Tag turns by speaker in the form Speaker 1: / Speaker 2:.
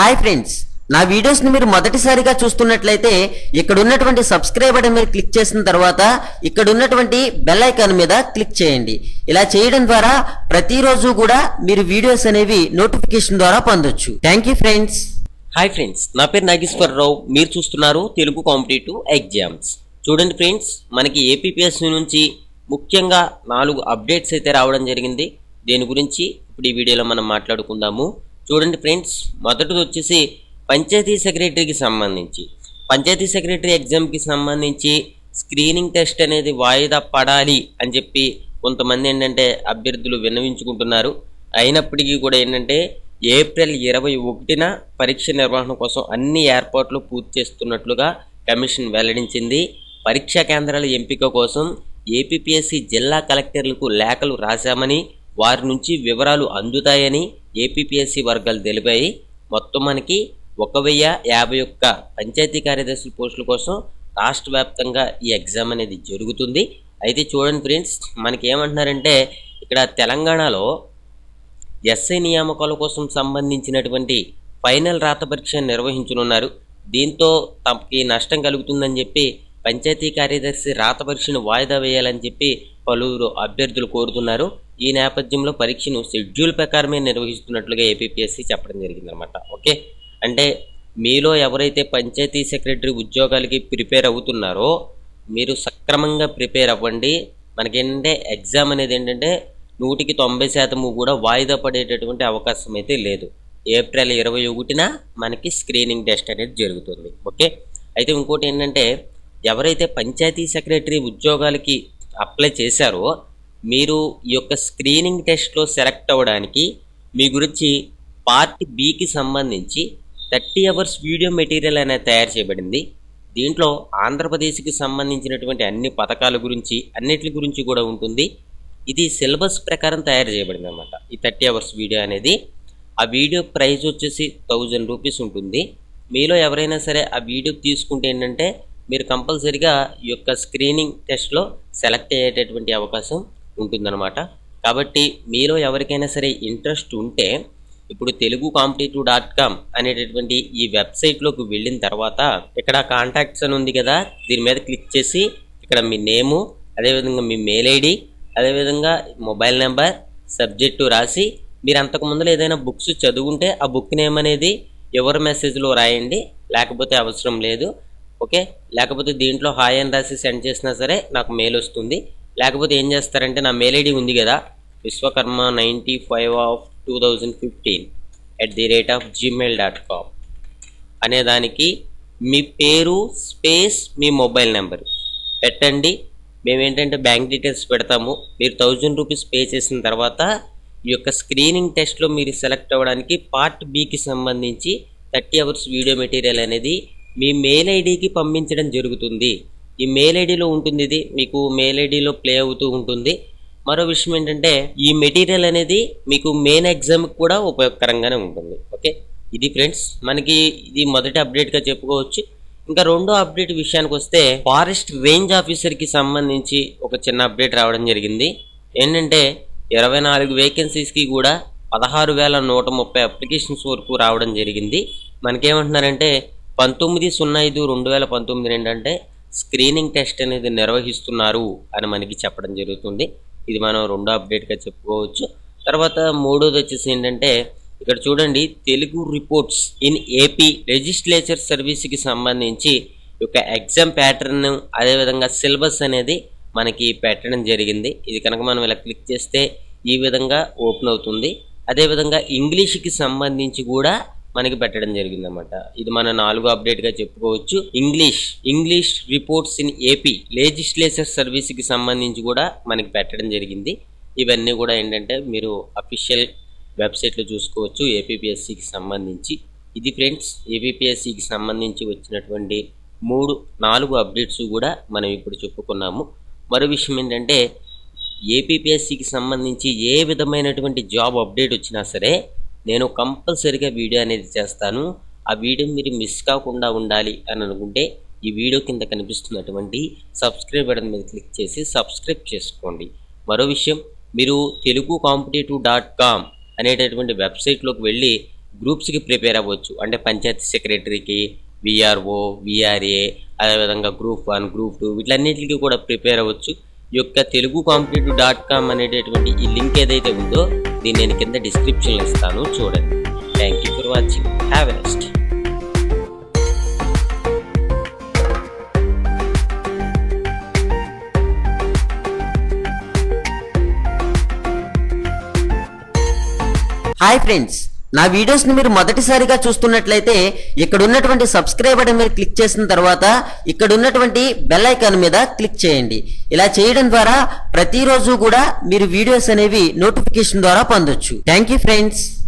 Speaker 1: Hi friends, నా వీడియోస్ని మీరు మొదటిసారిగా చూస్తున్నట్లయితే ఇక్కడ ఉన్నటువంటి సబ్స్క్రైబ్ బటన్ మీద క్లిక్ చేసిన తర్వాత ఇక్కడ ఉన్నటువంటి బెల్ ఐకాన్ మీద క్లిక్ చేయండి. ఇలా చేయడం ద్వారా ప్రతిరోజు కూడా మీరు వీడియోస్ అనేవి నోటిఫికేషన్ ద్వారా పొందొచ్చు. Thank you friends.
Speaker 2: Hi friends, నా పేరు నాగేశ్వరరావు. మీరు చూస్తున్నారు తెలుగు కాంపిటేటివ్ ఎగ్జామ్స్. చూడండి ఫ్రెండ్స్, మనకి ఏపీపీఎస్సీ నుంచి ముఖ్యంగా 4 అప్డేట్స్ అయితే రావడం జరిగింది. దీని గురించి ఇప్పుడు ఈ వీడియోలో మనం మాట్లాడుకుందాము. చూడండి ఫ్రెండ్స్, మొదటిది వచ్చేసి పంచాయతీ సెక్రటరీకి సంబంధించి పంచాయతీ సెక్రటరీ ఎగ్జామ్కి సంబంధించి స్క్రీనింగ్ టెస్ట్ అనేది వాయిదా పడాలి అని చెప్పి కొంతమంది ఏంటంటే అభ్యర్థులు విన్నవించుకుంటున్నారు. అయినప్పటికీ కూడా ఏంటంటే ఏప్రిల్ 21న పరీక్ష నిర్వహణ కోసం అన్ని ఏర్పాట్లు పూర్తి చేస్తున్నట్లుగా కమిషన్ వెల్లడించింది. పరీక్షా కేంద్రాల ఎంపిక కోసం ఏపీపీఎస్సీ జిల్లా కలెక్టర్లకు లేఖలు రాశామని, వారి నుంచి వివరాలు అందుతాయని ఏపీపీఎస్సీ వర్గాలు తెలిపాయి. మొత్తం మనకి 1051 పంచాయతీ కార్యదర్శుల పోస్టుల కోసం రాష్ట్ర వ్యాప్తంగా ఈ ఎగ్జామ్ అనేది జరుగుతుంది. అయితే చూడండి ఫ్రెండ్స్, మనకి ఏమంటున్నారంటే ఇక్కడ తెలంగాణలో ఎస్ఐ నియామకాల కోసం సంబంధించినటువంటి ఫైనల్ రాత పరీక్ష నిర్వహించనున్నారు. దీంతో తమకి నష్టం కలుగుతుందని చెప్పి పంచాయతీ కార్యదర్శి రాత పరీక్షను వాయిదా వేయాలని చెప్పి పలువురు అభ్యర్థులు కోరుతున్నారు. ఈ నేపథ్యంలో పరీక్షను షెడ్యూల్ ప్రకారమే నిర్వహిస్తున్నట్లుగా ఏపీపీఎస్సీ చెప్పడం జరిగిందనమాట. ఓకే, అంటే మీలో ఎవరైతే పంచాయతీ సెక్రటరీ ఉద్యోగాలకి ప్రిపేర్ అవుతున్నారో మీరు సక్రమంగా ప్రిపేర్ అవ్వండి. మనకేంటంటే ఎగ్జామ్ అనేది ఏంటంటే 100% కూడా వాయిదా పడేటటువంటి అవకాశం అయితే లేదు. ఏప్రిల్ 21న మనకి స్క్రీనింగ్ టెస్ట్ అనేది జరుగుతుంది. ఓకే, అయితే ఇంకోటి ఏంటంటే ఎవరైతే పంచాయతీ సెక్రటరీ ఉద్యోగాలకి అప్లై చేశారో మీరు ఈ యొక్క స్క్రీనింగ్ టెస్ట్లో సెలెక్ట్ అవ్వడానికి మీ గురించి పార్ట్ బికి సంబంధించి 30 అవర్స్ వీడియో మెటీరియల్ అనేది తయారు చేయబడింది. దీంట్లో ఆంధ్రప్రదేశ్కి సంబంధించినటువంటి అన్ని పథకాల గురించి అన్నిటి గురించి కూడా ఉంటుంది. ఇది సిలబస్ ప్రకారం తయారు చేయబడింది అన్నమాట. ఈ 30 అవర్స్ వీడియో అనేది ఆ వీడియో ప్రైస్ వచ్చేసి 1000 రూపీస్ ఉంటుంది. మీలో ఎవరైనా సరే ఆ వీడియో తీసుకుంటే ఏంటంటే మీరు కంపల్సరీగా ఈ యొక్క స్క్రీనింగ్ టెస్ట్లో సెలెక్ట్ అయ్యేటటువంటి అవకాశం ఉంటుందన్నమాట. కాబట్టి మీలో ఎవరికైనా సరే ఇంట్రెస్ట్ ఉంటే ఇప్పుడు telugucompetitive.com అనేటటువంటి ఈ వెబ్సైట్లోకి వెళ్ళిన తర్వాత ఇక్కడ కాంటాక్ట్స్ అని ఉంది కదా, దీని మీద క్లిక్ చేసి ఇక్కడ మీ నేము, అదేవిధంగా మీ మెయిల్ ఐడి, అదేవిధంగా మొబైల్ నెంబర్, సబ్జెక్టు రాసి మీరు అంతకుముందులో ఏదైనా బుక్స్ చదువుంటే ఆ బుక్ నేమ్ అనేది ఎవరి మెసేజ్లో రాయండి, లేకపోతే అవసరం లేదు. ఓకే, లేకపోతే దీంట్లో హాయ్ అని రాసి సెండ్ చేసినా సరే నాకు మెయిల్ వస్తుంది. లేకపోతే ఏం చేస్తారంటే నా మెయిల్ ఐడి ఉంది కదా, viswakarma95of2015@gmail.com అనే దానికి మీ పేరు స్పేస్ మీ మొబైల్ నెంబర్ పెట్టండి. మేమేంటంటే బ్యాంక్ డీటెయిల్స్ పెడతాము. మీరు 1000 రూపీస్ పే చేసిన తర్వాత ఈ యొక్క స్క్రీనింగ్ టెస్ట్లో మీరు సెలెక్ట్ అవ్వడానికి పార్ట్ బికి సంబంధించి 30 అవర్స్ వీడియో మెటీరియల్ అనేది మీ మెయిల్ ఐడికి పంపించడం జరుగుతుంది. ఈ మెయిల్ ఐడిలో ఉంటుంది, ఇది మీకు మెయిల్ ఐడిలో ప్లే అవుతూ ఉంటుంది. మరో విషయం ఏంటంటే ఈ మెటీరియల్ అనేది మీకు మెయిన్ ఎగ్జామ్కి కూడా ఉపయోగకరంగానే ఉంటుంది. ఓకే, ఇది ఫ్రెండ్స్ మనకి ఇది మొదటి అప్డేట్గా చెప్పుకోవచ్చు. ఇంకా రెండో అప్డేట్ విషయానికి వస్తే ఫారెస్ట్ రేంజ్ ఆఫీసర్కి సంబంధించి ఒక చిన్న అప్డేట్ రావడం జరిగింది. ఏంటంటే 24 వేకెన్సీస్కి కూడా 16,130 అప్లికేషన్స్ వరకు రావడం జరిగింది. మనకేమంటున్నారంటే 19/05/2019 ఏంటంటే స్క్రీనింగ్ టెస్ట్ అనేది నిర్వహిస్తున్నారు అని మనకి చెప్పడం జరుగుతుంది. ఇది మనం రెండో అప్డేట్గా చెప్పుకోవచ్చు. తర్వాత మూడోది వచ్చేసి ఏంటంటే ఇక్కడ చూడండి, Telugu reports in AP legislature సర్వీస్కి సంబంధించి ఒక ఎగ్జామ్ ప్యాటర్న్ అదేవిధంగా సిలబస్ అనేది మనకి పెట్టడం జరిగింది. ఇది కనుక మనం ఇలా క్లిక్ చేస్తే ఈ విధంగా ఓపెన్ అవుతుంది. అదేవిధంగా ఇంగ్లీష్కి సంబంధించి కూడా మనకి పెట్టడం జరిగింది అన్నమాట. ఇది మన 4వ అప్డేట్గా చెప్పుకోవచ్చు. English reports in AP legislature సర్వీస్కి సంబంధించి కూడా మనకి పెట్టడం జరిగింది. ఇవన్నీ కూడా ఏంటంటే మీరు అఫీషియల్ వెబ్సైట్లో చూసుకోవచ్చు ఏపీపీఎస్సీకి సంబంధించి. ఇది ఫ్రెండ్స్ ఏపీపీఎస్సీకి సంబంధించి వచ్చినటువంటి 4 అప్డేట్స్ కూడా మనం ఇప్పుడు చెప్పుకున్నాము. మరో విషయం ఏంటంటే ఏపీపీఎస్సీకి సంబంధించి ఏ విధమైనటువంటి జాబ్ అప్డేట్ వచ్చినా సరే నేను కంపల్సరీగా వీడియో అనేది చేస్తాను. ఆ వీడియో మీరు మిస్ కాకుండా ఉండాలి అని అనుకుంటే ఈ వీడియో కింద కనిపిస్తున్నటువంటి సబ్స్క్రైబ్ బటన్ మీద క్లిక్ చేసి సబ్స్క్రైబ్ చేసుకోండి. మరో విషయం, మీరు telugucompetitive.com అనేటటువంటి వెబ్సైట్లోకి వెళ్ళి గ్రూప్స్కి ప్రిపేర్ అవ్వచ్చు. అంటే పంచాయతీ సెక్రటరీకి, విఆర్ఓ, విఆర్ఏ, అదేవిధంగా గ్రూప్ 1, గ్రూప్ 2 వీటన్నిటికీ కూడా ప్రిపేర్ అవ్వచ్చు. ఈ యొక్క telugucompetitive.com అనేటటువంటి ఈ లింక్ ఏదైతే ఉందో దీన్ని నేను కింద డిస్క్రిప్షన్లో ఇస్తాను, చూడండి. Thank you for watching. Have a nice day.
Speaker 1: Hi friends, నా వీడియోస్ ని మీరు మొదటిసారిగా చూస్తున్నట్లయితే ఇక్కడ ఉన్నటువంటి సబ్స్క్రైబ్ బటన్ మీద క్లిక్ చేసిన తర్వాత ఇక్కడ ఉన్నటువంటి బెల్ ఐకాన్ మీద క్లిక్ చేయండి. ఇలా చేయడం ద్వారా ప్రతిరోజు కూడా మీరు వీడియోస్ అనేవి నోటిఫికేషన్ ద్వారా పొందొచ్చు. Thank you friends.